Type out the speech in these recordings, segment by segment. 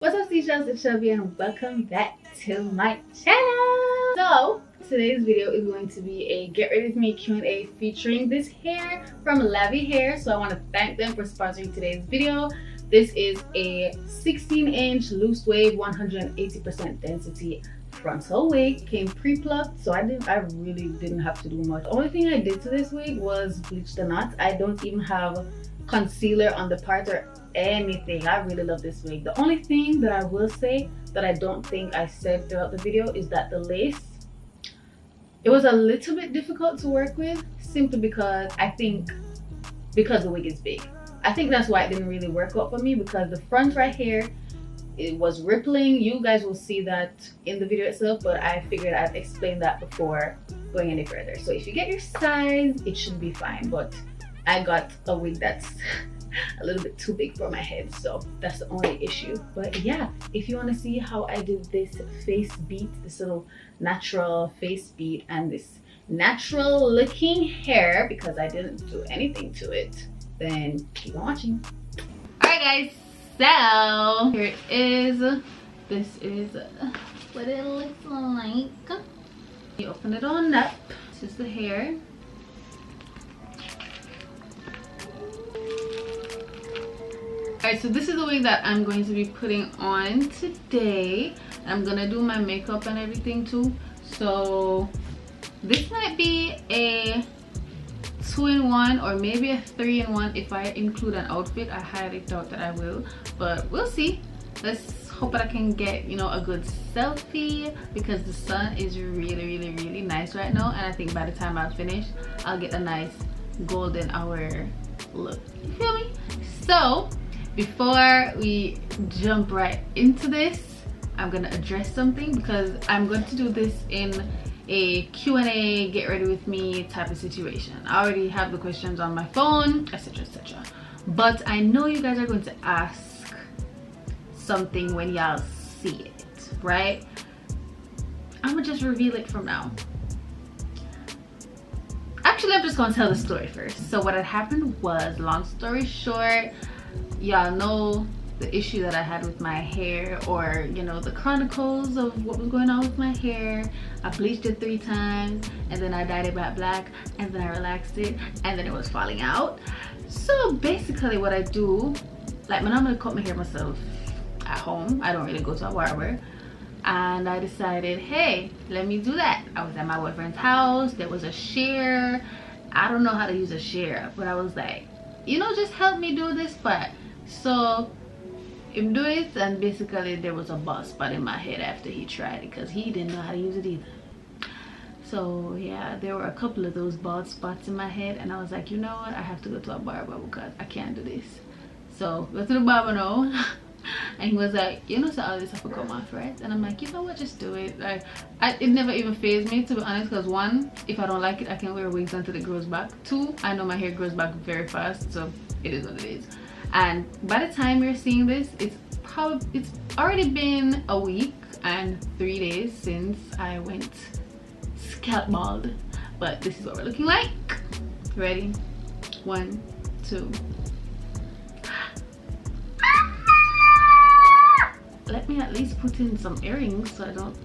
What's up, seashells? It's Shelby and welcome back to my channel. So today's video is going to be a get ready with me Q&A featuring this hair from Lavy hair. So I want to thank them for sponsoring today's video. This is a 16-inch loose wave 180% density frontal wig. Came pre-plucked, so I really didn't have to do much. The only thing I did to this wig was bleach the knots. I don't even have concealer on the part or anything. I really love this wig. The only thing that I will say that I don't think I said throughout the video is that the lace, it was a little bit difficult to work with, simply because because the wig is big. I think that's why it didn't really work out for me, because the front right here, it was rippling. You guys will see that in the video itself, but I figured I'd explain that before going any further. So if you get your size, it should be fine, but I got a wig that's a little bit too big for my head, so that's the only issue. But yeah, if you want to see how I did this face beat, this little natural face beat and this natural looking hair, because I didn't do anything to it, then keep on watching. Alright guys, so here it is. This is what it looks like. You open it on up. This is the hair. Alright, so this is the wig that I'm going to be putting on today. I'm gonna do my makeup and everything too. So this might be a 2-in-1 or maybe a 3-in-1 if I include an outfit. I highly doubt that I will, but we'll see. Let's hope that I can get, you know, a good selfie, because the sun is really nice right now, and I think by the time I finish, I'll get a nice golden hour look. You feel me? So before we jump right into this, I'm gonna address something, because I'm going to do this in a Q&A, get ready with me type of situation. I already have the questions on my phone, etc, etc, but I know you guys are going to ask something when y'all see it, right? I'm gonna just reveal it from now. Actually, I'm just gonna tell the story first. So what had happened was, long story short, y'all know the issue that I had with my hair, or you know, the chronicles of what was going on with my hair. I bleached it 3 times, and then I dyed it black, and then I relaxed it, and then it was falling out. So basically what I do, like when I'm gonna cut my hair myself at home, I don't really go to a barber, and I decided, hey, let me do that. I was at my boyfriend's house, there was a shear. I don't know how to use a shear, but I was like, you know, just help me do this part. So him do it, and basically there was a bald spot in my head after he tried it, because he didn't know how to use it either. So yeah, there were a couple of those bald spots in my head, and I was like, you know what, I have to go to a barber because I can't do this. So go to the barber now. And he was like, you know, so all this have to come off, right? And I'm like, you know what, just do it. Like, it never even fazed me, to be honest, because 1, if I don't like it, I can wear wigs until it grows back. 2, I know my hair grows back very fast, so it is what it is. And by the time you're seeing this, it's already been a week and 3 days since I went scalp bald. But this is what we're looking like. Ready? 1, 2. Let me at least put in some earrings so I don't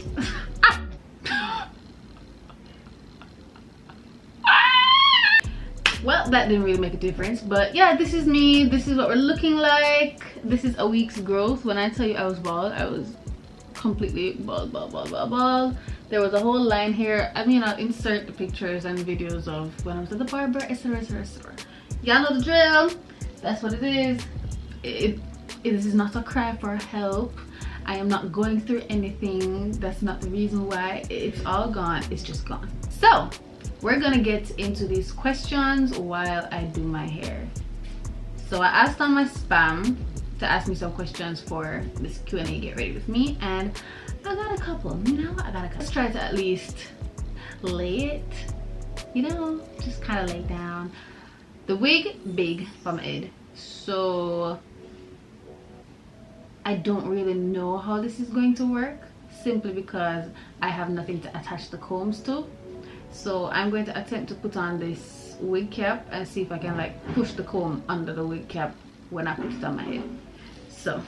well, that didn't really make a difference, but yeah, this is me. This is what we're looking like. This is a week's growth. When I tell you I was bald, I was completely bald. There was a whole line here. I mean, I'll insert the pictures and videos of when I was at the barber, etc, etc. Y'all know the drill. That's what it is. This is not a cry for help. I am not going through anything. That's not the reason why. It's all gone. It's just gone. So we're gonna get into these questions while I do my hair. So I asked on my spam to ask me some questions for this Q&A get ready with me, and I got a couple. You know, I got a couple. Let's try to at least lay it, you know, just kind of lay down. The wig big from Ed, so I don't really know how this is going to work, simply because I have nothing to attach the combs to. So I'm going to attempt to put on this wig cap and see if I can like push the comb under the wig cap when I put it on my head. So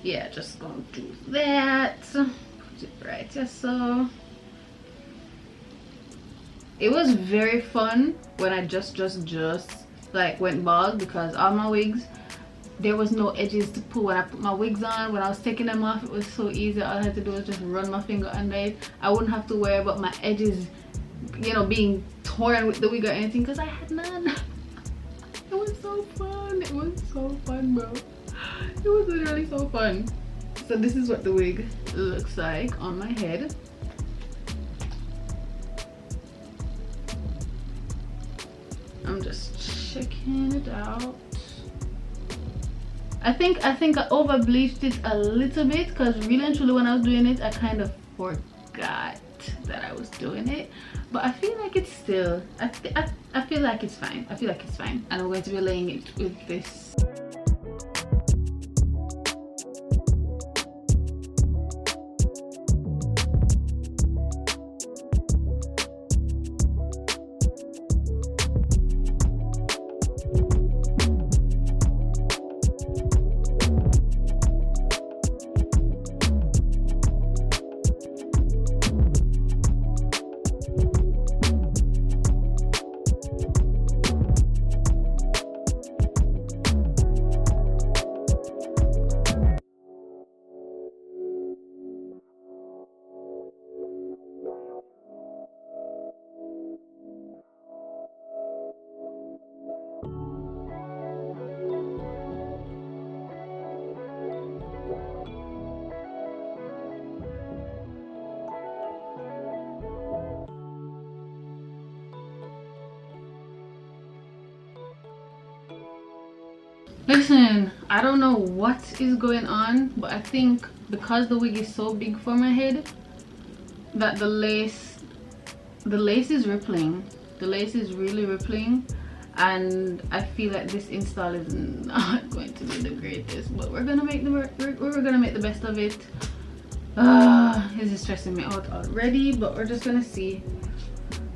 yeah, just gonna do that. Put it right here. So it was very fun when I just like went bald, because all my wigs, there was no edges to pull. When I put my wigs on, when I was taking them off, it was so easy. All I had to do was just run my finger under it. I wouldn't have to worry about my edges, you know, being torn with the wig or anything, because I had none. It was so fun. It was so fun, bro. It was literally so fun. So this is what the wig looks like on my head. I'm just checking it out. I think I over bleached it a little bit, because really and truly when I was doing it, I kind of forgot that I was doing it. But I feel like it's still, I feel like it's fine. I feel like it's fine. And I'm going to be laying it with this. Listen, I don't know what is going on, but I think because the wig is so big for my head, that the lace is rippling. The lace is really rippling, and I feel like this install is not going to be the greatest, but we're gonna make the best of it. This is stressing me out already, but we're just gonna see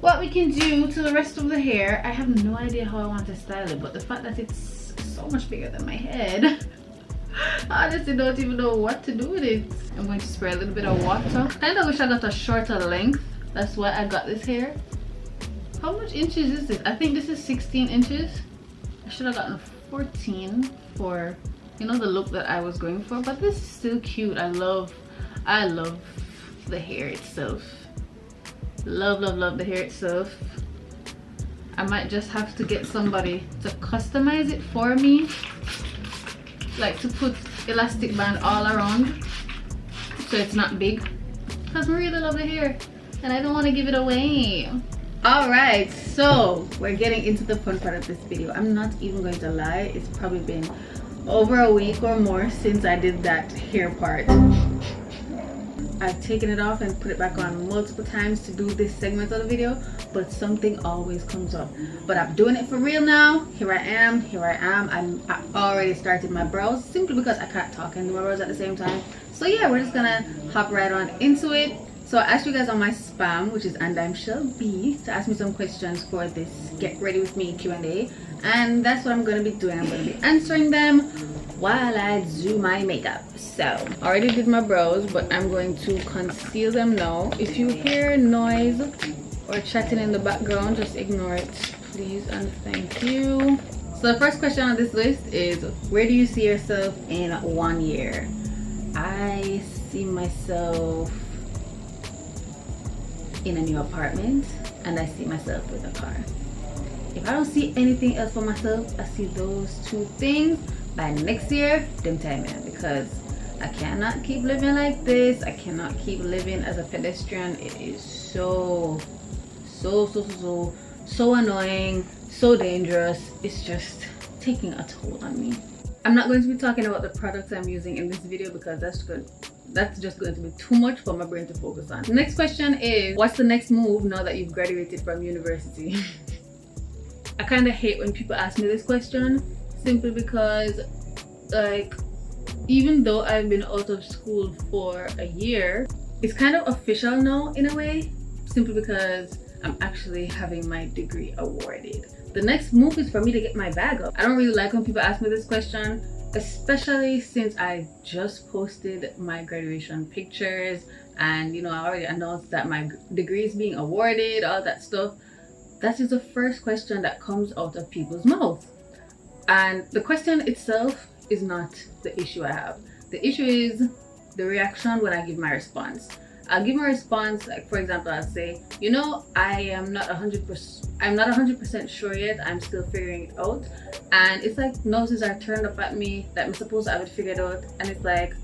what we can do to the rest of the hair. I have no idea how I want to style it, but the fact that it's so much bigger than my head, I honestly don't even know what to do with it. I'm going to spray a little bit of water. I kind of wish I got a shorter length. That's why I got this hair. How much inches is this? I think this is 16 inches. I should have gotten 14 for, you know, the look that I was going for, but this is still cute. I love the hair itself. Love the hair itself. I might just have to get somebody to customize it for me, like to put elastic band all around so it's not big, because I really love the hair and I don't want to give it away. All right, so we're getting into the fun part of this video. I'm not even going to lie, it's probably been over a week or more since I did that hair part. I've taken it off and put it back on multiple times to do this segment of the video, but something always comes up. But I'm doing it for real now. Here I am. I already started my brows, simply because I can't talk and do my brows at the same time. So yeah, we're just gonna hop right on into it. So I asked you guys on my spam, which is Andimshelby, to ask me some questions for this Get Ready With Me Q&A, and that's what I'm gonna be doing. I'm gonna be answering them while I do my makeup. So I already did my brows, but I'm going to conceal them now. If you hear noise or chatting in the background, just ignore it, please and thank you. So the first question on this list is, where do you see yourself in 1 year? I see myself in a new apartment, and I see myself with a car. If I don't see anything else for myself, I see those two things. By next year, them time in, because I cannot keep living like this. I cannot keep living as a pedestrian. It is so annoying, so dangerous. It's just taking a toll on me. I'm not going to be talking about the products I'm using in this video, because that's just going to be too much for my brain to focus on. The next question is, what's the next move now that you've graduated from university? I kind of hate when people ask me this question, simply because, like, even though I've been out of school for a year, it's kind of official now in a way, simply because I'm actually having my degree awarded. The next move is for me to get my bag up. I don't really like when people ask me this question, especially since I just posted my graduation pictures and I already announced that my degree is being awarded, all that stuff. That is the first question that comes out of people's mouths. And the question itself is not the issue I have. The issue is the reaction when I give my response. I'll give my response, like for example, I'll say, I am not 100% sure yet. I'm still figuring it out. And it's like noses are turned up at me that I'm supposed to have it figured out. And it's like,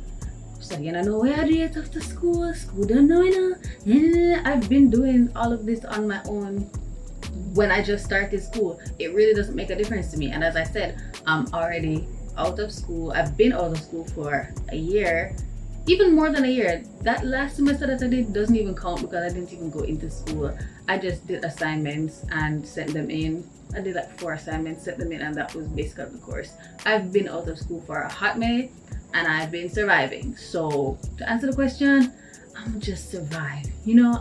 so I know where I do it after school. School don't know, I've been doing all of this on my own when I just started school. It really doesn't make a difference to me. And as I said, I'm already out of school. I've been out of school for a year. Even more than a year. That last semester that I did doesn't even count because I didn't even go into school. I just did assignments and sent them in. I did like 4 assignments, sent them in, and that was basically the course. I've been out of school for a hot minute and I've been surviving. So to answer the question, I'm just surviving.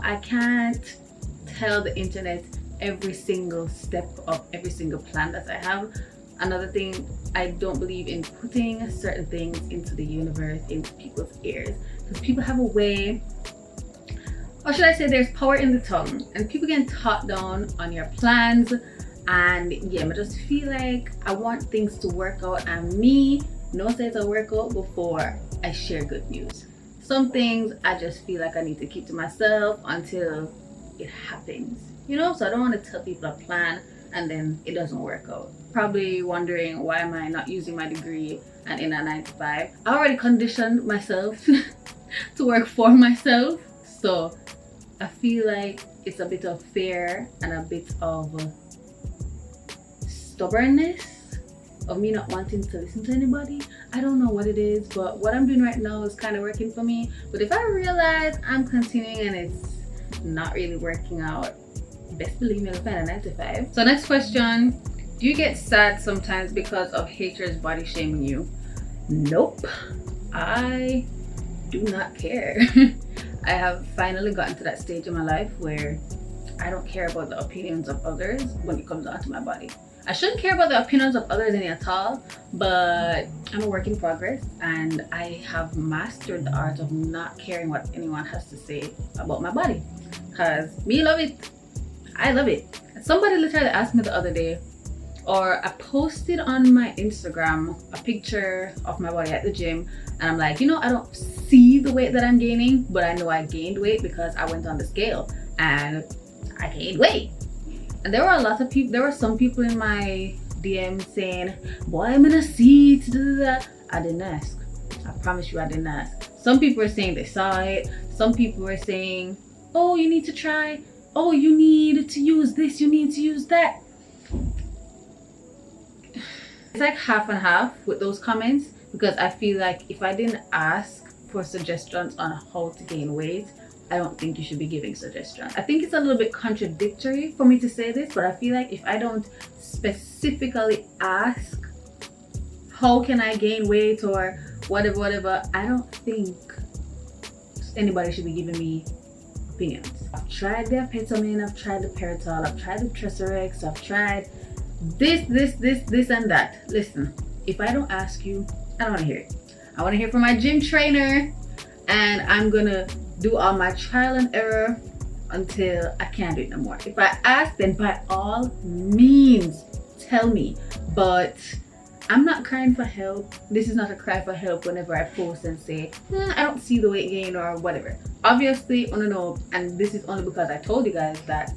I can't tell the internet every single step of every single plan that I have. Another thing, I don't believe in putting certain things into the universe, into people's ears, because people have a way, or should I say there's power in the tongue, and people can talk down on your plans. And I just feel like I want things to work out, and me no say it'll work out before I share good news. Some things I just feel like I need to keep to myself until it happens, so I don't want to tell people a plan and then it doesn't work out. Probably wondering, why am I not using my degree and in a 9-to-5? I already conditioned myself to work for myself, so I feel like it's a bit of fear and a bit of stubbornness of me not wanting to listen to anybody. I don't know what it is, but what I'm doing right now is kind of working for me. But if I realize I'm continuing and it's not really working out, best believe me, I'll find a 9-to-5. So next question, do you get sad sometimes because of haters body shaming you? Nope, I do not care. I have finally gotten to that stage in my life where I don't care about the opinions of others when it comes down to my body. I shouldn't care about the opinions of others any at all, but I'm a work in progress and I have mastered the art of not caring what anyone has to say about my body, because me love it. I love it. Somebody literally asked me the other day, or I posted on my Instagram a picture of my body at the gym, and I'm like, I don't see the weight that I'm gaining, but I know I gained weight because I went on the scale and I gained weight. And there were some people in my DM saying, boy, I'm gonna see it. I didn't ask. I promise you I didn't ask. Some people were saying they saw it. Some people were saying, oh, you need to try. Oh, you need to use this, you need to use that. It's like half and half with those comments, because I feel like if I didn't ask for suggestions on how to gain weight, I don't think you should be giving suggestions. I think it's a little bit contradictory for me to say this, but I feel like if I don't specifically ask how can I gain weight or whatever, I don't think anybody should be giving me opinions. I've tried the apetamin, I've tried the Peritol, I've tried the Tresorex, I've tried this and that. Listen, if I don't ask you, I don't want to hear it. I want to hear from my gym trainer, and I'm gonna do all my trial and error until I can't do it no more. If I ask, then by all means tell me, but I'm not crying for help. This is not a cry for help whenever I post and say, I don't see the weight gain or whatever. Obviously, I don't know, and this is only because I told you guys that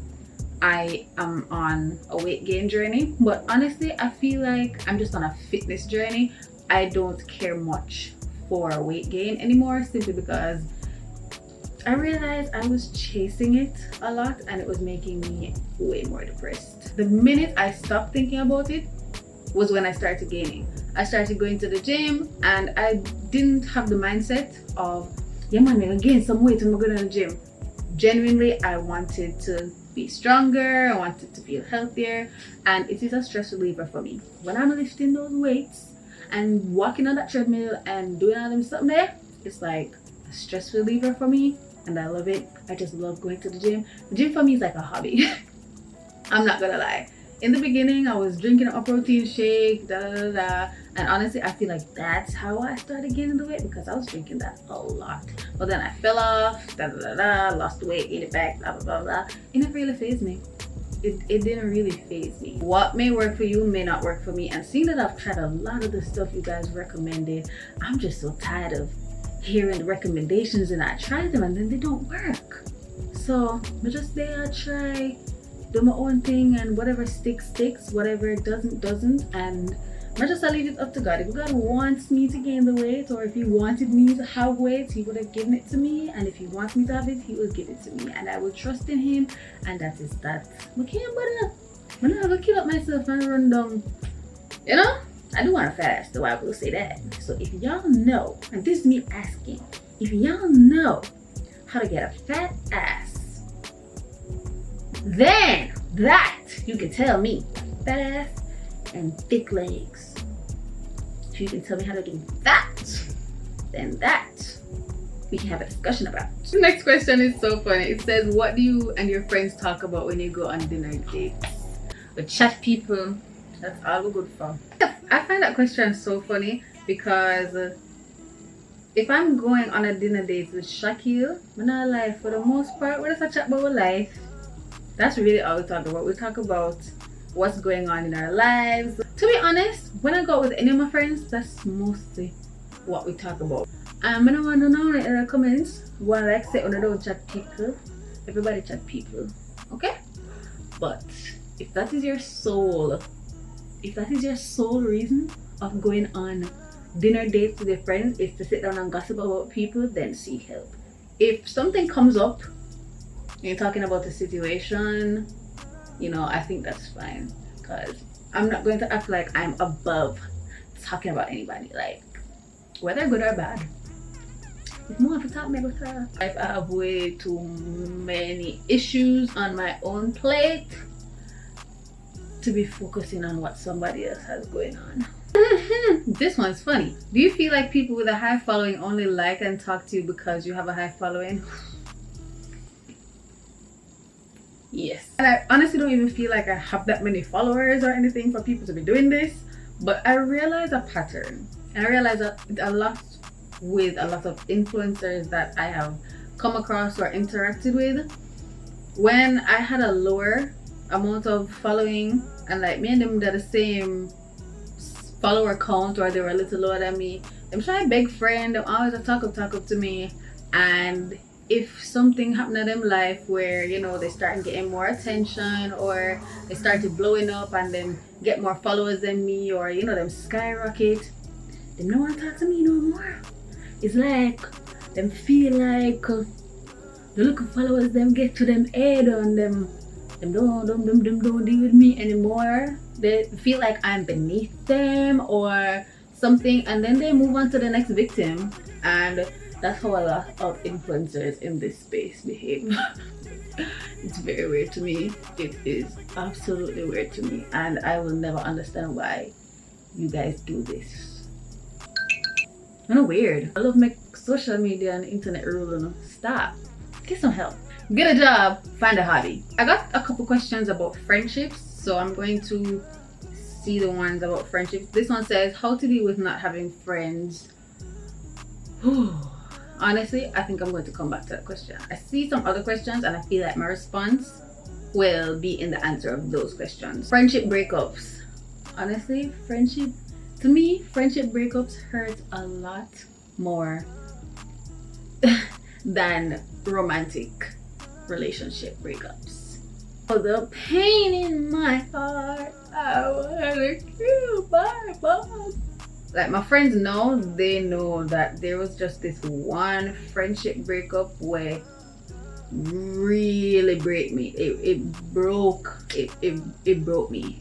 I am on a weight gain journey, but honestly, I feel like I'm just on a fitness journey. I don't care much for weight gain anymore, simply because I realized I was chasing it a lot and it was making me way more depressed. The minute I stopped thinking about it was when I started gaining. I started going to the gym and I didn't have the mindset of, yeah man, I'm gonna gain some weight when I'm going to the gym. Genuinely, I wanted to be stronger, I wanted to feel healthier, and it is a stress reliever for me. When I'm lifting those weights and walking on that treadmill and doing all them stuff there, it's like a stress reliever for me, and I love it. I just love going to the gym. The gym for me is like a hobby. I'm not gonna lie. In the beginning, I was drinking a protein shake, and And honestly, I feel like that's how I started gaining the weight, because I was drinking that a lot. But then I fell off, lost the weight, ate it back, blah, blah, blah, blah. It never really fazed me. It didn't really faze me. What may work for you may not work for me. And seeing that I've tried a lot of the stuff you guys recommended, I'm just so tired of hearing the recommendations and I try them and then they don't work. So I just there, I try, do my own thing, and whatever sticks, whatever doesn't. And I just leave it up to God. If God wants me to gain the weight, or if he wanted me to have weight, he would have given it to me. And if he wants me to have it, he will give it to me. And I will trust in him. And that is that. I can't bother. I'm not gonna kill up myself and run down. You know? I do want to fast, so I will say that. So if y'all know, and this is me asking, if y'all know how to get a fat ass, then that you can tell me. Fat ass and thick legs. If you can tell me how to do that, then that we can have a discussion about. The next question is so funny. It says, what do you and your friends talk about when you go on dinner dates? With chat people, that's all we're good for. I find that question so funny, because if I'm going on a dinner date with Shaquille, I'm not lie, for the most part, we're just chat about our life. That's really all we talk about. We talk about what's going on in our lives. To be honest, when I go out with any of my friends, that's mostly what we talk about. I don't want to know in the comments what I like say when I don't chat people. Everybody chat people, okay? But if that is your sole reason of going on dinner dates with your friends is to sit down and gossip about people, then seek help. If something comes up and you're talking about a situation, you know, I think that's fine, because I'm not going to act like I'm above talking about anybody, like whether good or bad. It's more of a talk about her. I have way too many issues on my own plate to be focusing on what somebody else has going on. This one's funny. Do you feel like people with a high following only like and talk to you because you have a high following? Yes. And I honestly don't even feel like I have that many followers or anything for people to be doing this, but I realize a pattern, and I realize that a lot with a lot of influencers that I have come across or interacted with. When I had a lower amount of following, and like me and them did the same follower count, or they were a little lower than me, them try to beg friend, them always talk up to me. And if something happened in them life where, you know, they start getting more attention, or they started blowing up and then get more followers than me, or you know, them skyrocket, them don't want to talk to me no more. It's like them feel like the look of followers them get to them head, and them don't deal with me anymore. They feel like I'm beneath them or something, and then they move on to the next victim. And that's how a lot of influencers in this space behave. It's very weird to me. It is absolutely weird to me, and I will never understand why you guys do this. Kind of weird. I love make social media and internet rule, you know. Stop. Get some help. Get a job. Find a hobby. I got a couple questions about friendships, so I'm going to see the ones about friendships. This one says, how to deal with not having friends. Honestly, I think I'm going to come back to that question. I see some other questions and I feel like my response will be in the answer of those questions. Friendship breakups. Honestly, to me, friendship breakups hurt a lot more than romantic relationship breakups. For the pain in my heart, I wanna kill my mom. Like, my friends know, they know that there was just this one friendship breakup where really break me. It broke me.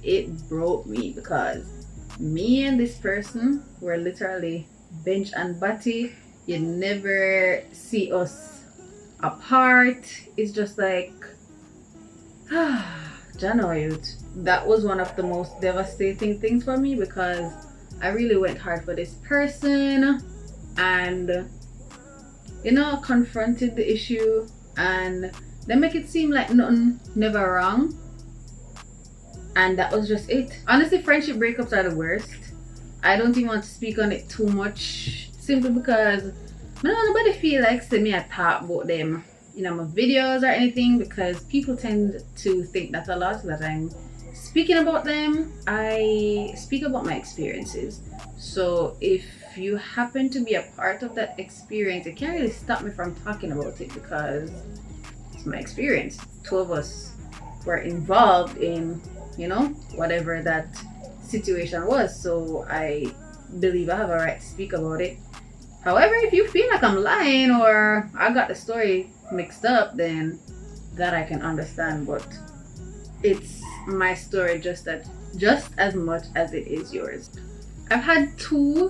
It broke me, because me and this person were literally bench and body. You never see us apart. It's just like Janoyut. That was one of the most devastating things for me, because I really went hard for this person, and you know, confronted the issue, and they make it seem like nothing never wrong, and that was just it. Honestly, friendship breakups are the worst. I don't even want to speak on it too much, simply because I don't want nobody feel like say me I talk about them in my videos or anything, because people tend to think that a lot that I'm speaking about them. I speak about my experiences. So if you happen to be a part of that experience, it can't really stop me from talking about it, because it's my experience. Two of us were involved in, you know, whatever that situation was, so I believe I have a right to speak about it. However, if you feel like I'm lying or I got the story mixed up, then that I can understand, but it's my story just as much as it is yours. I've had 2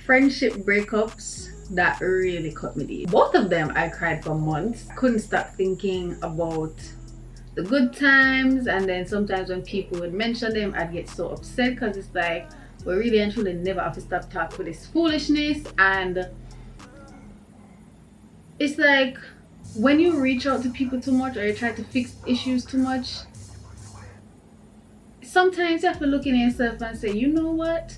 friendship breakups that really cut me deep. Both of them I cried for months. Couldn't stop thinking about the good times, and then sometimes when people would mention them, I'd get so upset, because it's like, we really and truly never have to stop talking for this foolishness. And it's like, when you reach out to people too much, or you try to fix issues too much, sometimes you have to look in yourself and say, you know what,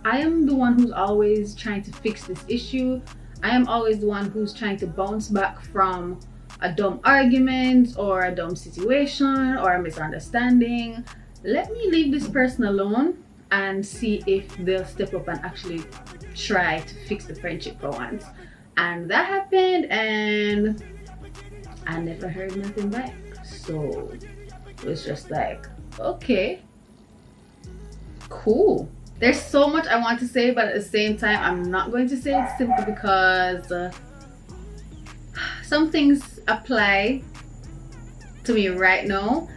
I am the one who's always trying to fix this issue. I am always the one who's trying to bounce back from a dumb argument or a dumb situation or a misunderstanding. Let me leave this person alone and see if they'll step up and actually try to fix the friendship for once. And that happened, and I never heard nothing back. So it was just like, okay, cool. There's so much I want to say, but at the same time I'm not going to say it, simply because some things apply to me right now.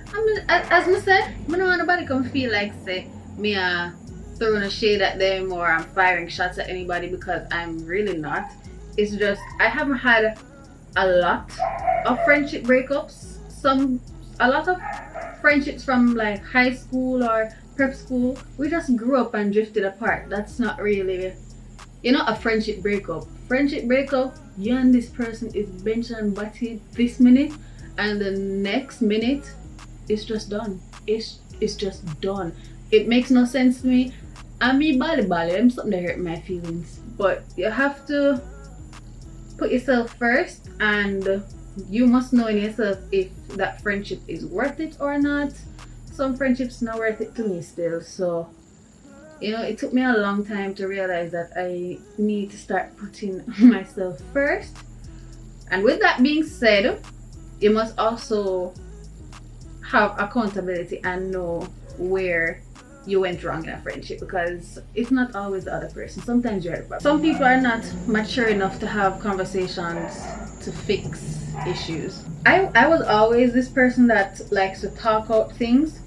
As I said, I don't want nobody come feel like say me throwing a shade at them or I'm firing shots at anybody, because I'm really not. It's just I haven't had a lot of friendship breakups. A lot of friendships from like high school or prep school, we just grew up and drifted apart. That's not really, you know, a friendship breakup. Friendship breakup, you and this person is bench and batty this minute, and the next minute it's just done. It's just done. It makes no sense to me. I mean, bally, I'm something that hurt my feelings, but you have to put yourself first, and you must know in yourself if that friendship is worth it or not. Some friendships not worth it to me still. So, you know, it took me a long time to realize that I need to start putting myself first. And with that being said, you must also have accountability and know where you went wrong in a friendship, because it's not always the other person. Sometimes you're the problem. Some people are not mature enough to have conversations to fix issues. I was always this person that likes to talk out things,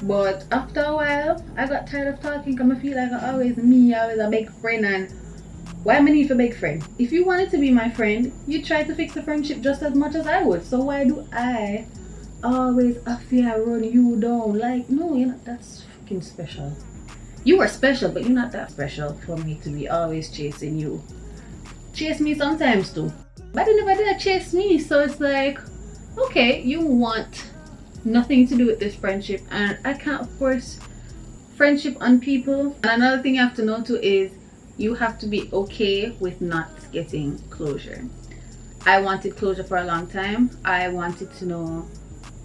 but after a while I got tired of talking, because I feel like I always a big friend, and why am I need a big friend? If you wanted to be my friend, you try to fix the friendship just as much as I would. So why do I always fear run you down? Like, no, you're not that fucking special. You are special, but you're not that special for me to be always chasing you. Chase me sometimes too, but you never did chase me. So it's like, okay, you want nothing to do with this friendship, and I can't force friendship on people. And another thing you have to know too is you have to be okay with not getting closure. I wanted closure for a long time. I wanted to know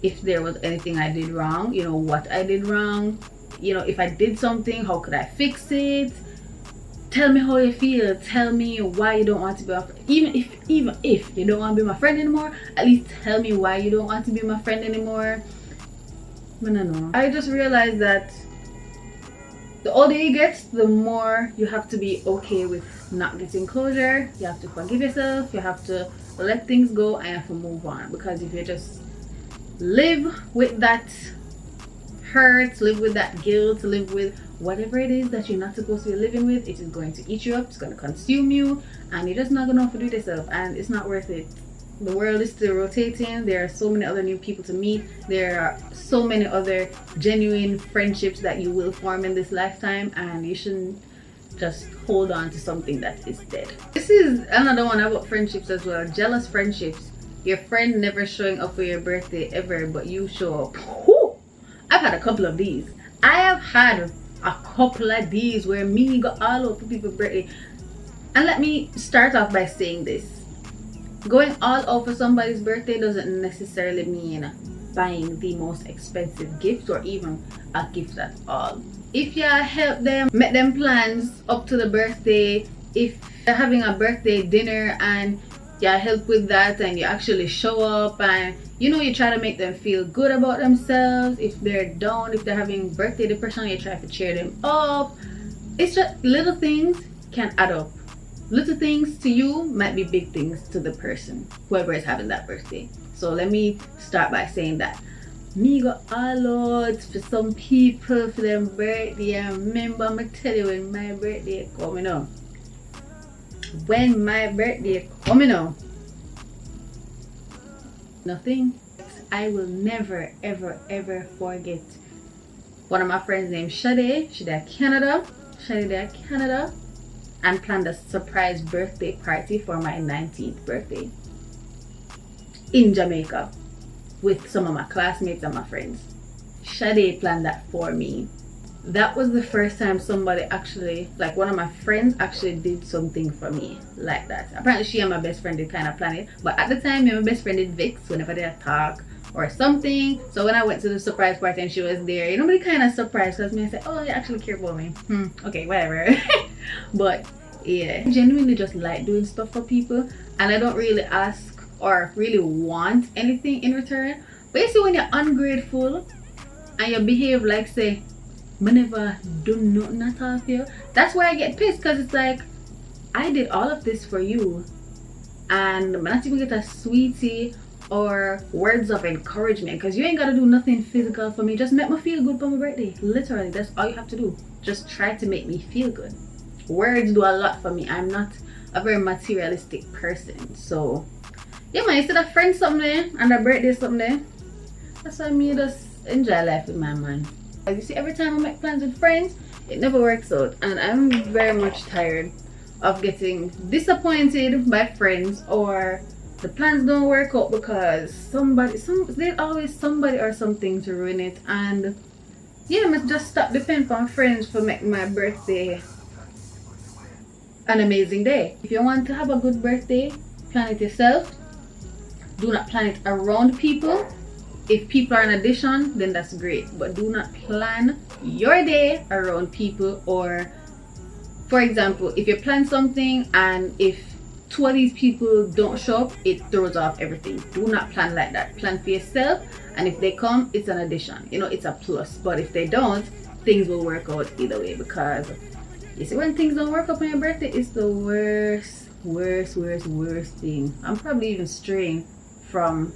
if there was anything I did wrong, you know, what I did wrong, you know, if I did something, how could I fix it? Tell me how you feel. Tell me why you don't want to be my friend. Even if you don't want to be my friend anymore, at least tell me why you don't want to be my friend anymore. No. I just realized that the older you get, the more you have to be okay with not getting closure. You have to forgive yourself. You have to let things go, and you have to move on. Because if you just live with that hurt, live with that guilt, live with whatever it is that you're not supposed to be living with, it is going to eat you up, it's going to consume you, and you're just not going to know how to do it yourself, and it's not worth it. The world is still rotating. There are so many other new people to meet. There are so many other genuine friendships that you will form in this lifetime, and you shouldn't just hold on to something that is dead. This is another one about friendships as well. Jealous friendships. Your friend never showing up for your birthday ever, but you show up. Whew! I've had a couple of these. I have had a couple of days where me go all out for people's birthday. And let me start off by saying this. Going all out for somebody's birthday doesn't necessarily mean buying the most expensive gift or even a gift at all. If you help them make them plans up to the birthday, if you're having a birthday dinner and you help with that and you actually show up and you try to make them feel good about themselves, if they're down, if they're having birthday depression, you try to cheer them up. It's just little things can add up. Little things to you might be big things to the person, whoever is having that birthday. So let me start by saying that me go all out for some people for their birthday. And remember, I'm gonna tell you when my birthday coming up. When my birthday coming up, nothing. I will never ever forget one of my friends named Shade. She's there Canada. And planned a surprise birthday party for my 19th birthday in Jamaica with some of my classmates and my friends. Shade planned that for me. That was the first time somebody actually, like one of my friends actually did something for me like that. Apparently she and my best friend did kind of plan it, but at the time me and my best friend did Vix whenever they talk or something. So when I went to the surprise party and she was there, nobody kind of surprised because me I said, oh, you actually care about me. Okay, whatever. But yeah, I genuinely just like doing stuff for people, and I don't really ask or really want anything in return. But you see, when you're ungrateful and you behave like say I never do nothing at all for you, that's why I get pissed, because it's like I did all of this for you and I'm not even get a sweetie or words of encouragement, because you ain't gotta do nothing physical for me. Just make me feel good for my birthday. Literally, that's all you have to do. Just try to make me feel good. Words do a lot for me. I'm not a very materialistic person. So yeah man, instead of friends something and a birthday something, that's why me just enjoy life with my man. As you see, every time I make plans with friends, it never works out, and I'm very much tired of getting disappointed by friends, or the plans don't work out because there's always somebody or something to ruin it. And yeah, I must just stop depending on friends for making my birthday an amazing day. If you want to have a good birthday, plan it yourself. Do not plan it around people. If people are an addition, then that's great, but do not plan your day around people. Or for example, if you plan something and if 2 of these people don't show up, it throws off everything. Do not plan like that. Plan for yourself, and if they come, it's an addition, it's a plus. But if they don't, things will work out either way, because you see, when things don't work out on your birthday, it's the worst thing. I'm probably even straying from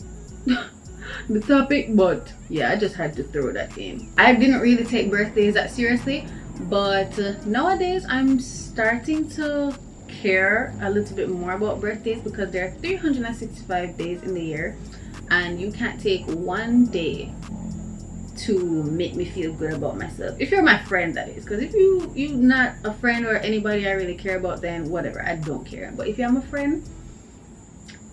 the topic, but yeah, I just had to throw that in. I didn't really take birthdays that seriously, but nowadays I'm starting to care a little bit more about birthdays, because there are 365 days in the year and you can't take one day to make me feel good about myself. If you're my friend, that is. Because if you're not a friend or anybody I really care about, then whatever, I don't care. But if you're my friend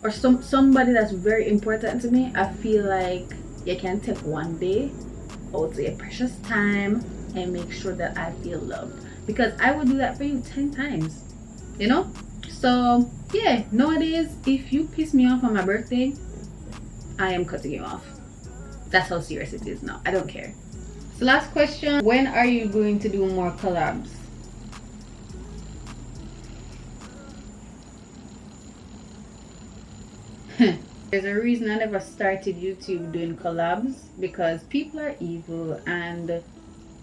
or somebody that's very important to me, I feel like you can take one day out of your precious time and make sure that I feel loved, because I would do that for you 10 times, So yeah, nowadays if you piss me off on my birthday, I am cutting you off. That's how serious it is now. I don't care. So last question, when are you going to do more collabs? There's a reason I never started YouTube doing collabs, because people are evil and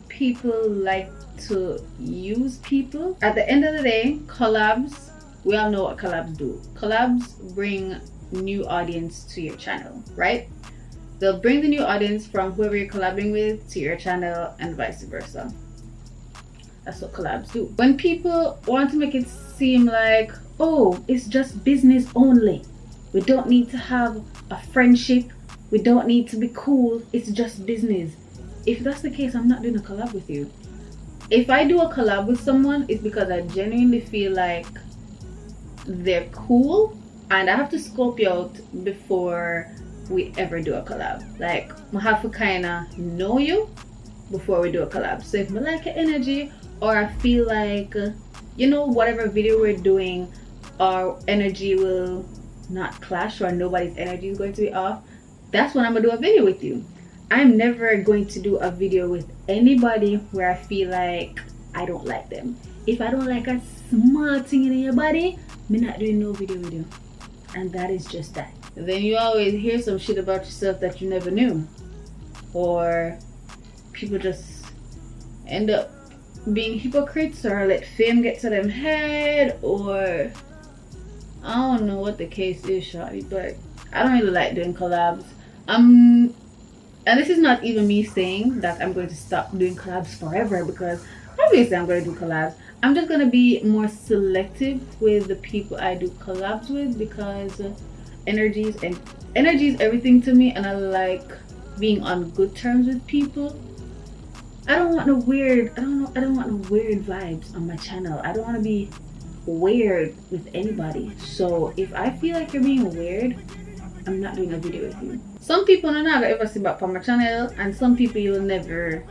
people like to use people. At the end of the day, collabs, we all know what collabs do. Collabs bring new audience to your channel, right? They'll bring the new audience from whoever you're collabing with to your channel and vice versa. That's what collabs do. When people want to make it seem like, oh, it's just business only, we don't need to have a friendship, we don't need to be cool, it's just business. If that's the case, I'm not doing a collab with you. If I do a collab with someone, it's because I genuinely feel like they're cool, and I have to scope you out before we ever do a collab. Like, I have to kind of know you before we do a collab. So if I like your energy, or I feel like you know, whatever video we're doing, our energy will not clash, or nobody's energy is going to be off, that's when I'm gonna do a video with you. I'm never going to do a video with anybody where I feel like I don't like them. If I don't like a small thing in your body, I'm not doing no video with you. And that is just that. Then you always hear some shit about yourself that you never knew, or people just end up being hypocrites, or let fame get to them head, or I don't know what the case is, shawty, but I don't really like doing collabs. And this is not even me saying that I'm going to stop doing collabs forever, because obviously I'm going to do collabs. I'm just going to be more selective with the people I do collabs with, because energy is everything to me, and I like being on good terms with people. I don't want no weird vibes on my channel. I don't want to be weird with anybody. So if I feel like you're being weird, I'm not doing a video with you. Some people are not gonna ever see back on my channel, and some people you'll never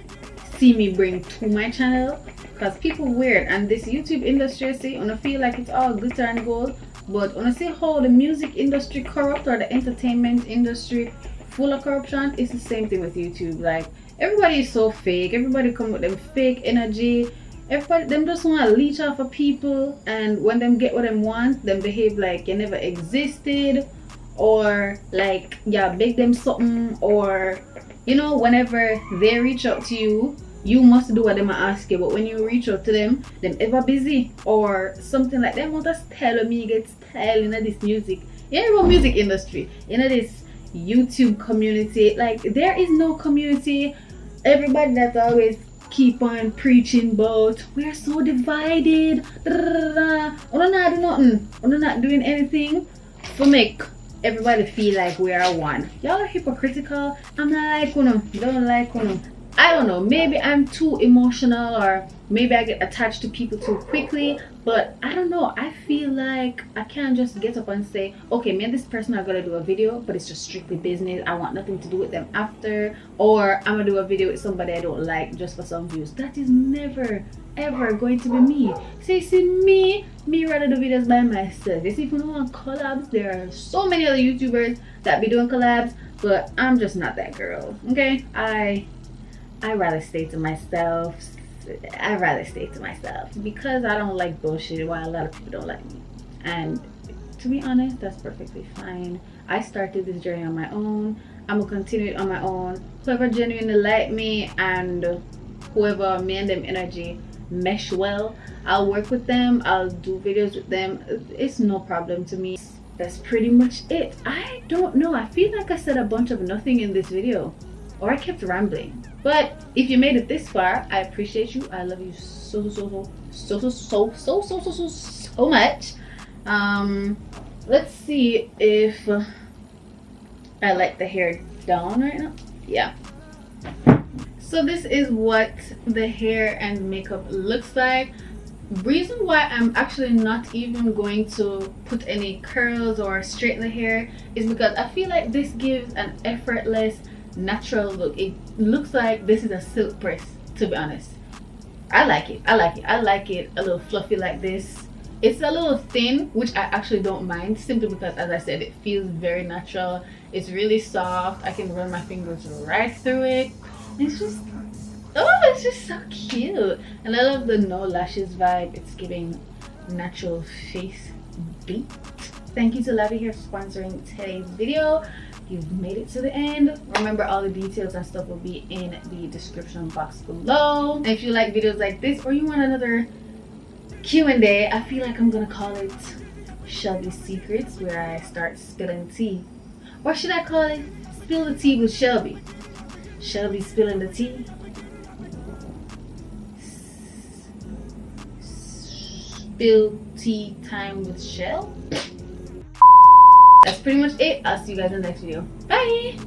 see me bring to my channel, because people weird. And this YouTube industry, see, when I feel like it's all glitter and gold, but when I see how the music industry corrupt, or the entertainment industry full of corruption, it's the same thing with YouTube. Like, everybody is so fake. Everybody come with them fake energy. Everybody, them just want to leech off of people, and when them get what them want, them behave like you never existed, or like yeah, beg them something, or you know, whenever they reach out to you, you must do what them ask you. But when you reach out to them ever busy or something like that. Want to tell me get style in this music, music industry, this YouTube community. Like, there is no community. Everybody that's always keep on preaching about we're so divided, we're not doing nothing, we're not doing anything to make everybody feel like we are one. Y'all are hypocritical. I'm not like uno, don't like uno. I don't know, maybe I'm too emotional, or maybe I get attached to people too quickly, but I don't know. I feel like I can't just get up and say, okay, me and this person are gonna do a video, but it's just strictly business. I want nothing to do with them after, or I'm gonna do a video with somebody I don't like just for some views. That is never ever going to be me. See me rather do videos by myself. You see, if you don't want collabs, there are so many other YouTubers that be doing collabs, but I'm just not that girl. Okay, I rather stay to myself. Because I don't like bullshit, while a lot of people don't like me. And to be honest, that's perfectly fine. I started this journey on my own. I'm gonna continue it on my own. Whoever genuinely like me, and whoever me and them energy mesh well, I'll work with them, I'll do videos with them. It's no problem to me. That's pretty much it. I don't know, I feel like I said a bunch of nothing in this video, or I kept rambling. But if you made it this far, I appreciate you. I love you so much. Let's see if I like the hair down right now. Yeah. So this is what the hair and makeup looks like. Reason why I'm actually not even going to put any curls or straighten the hair is because I feel like this gives an effortless, natural look. It looks like this is a silk press, to be honest. I like it. I like it a little fluffy like this. It's a little thin, which I actually don't mind, simply because, as I said, it feels very natural. It's really soft. I can run my fingers right through it. It's just, oh, it's just so cute. And I love the no lashes vibe. It's giving natural face beat. Thank you to Lavy here for sponsoring today's video. You've made it to the end. Remember, all the details and stuff will be in the description box below. And if you like videos like this, or you want another Q&A, I feel like I'm gonna call it Shelby's Secrets, where I start spilling tea. Or should I call it Spill the Tea with Shelby? Shelby spilling the tea. Spill tea time with Shell. That's pretty much it. I'll see you guys in the next video. Bye!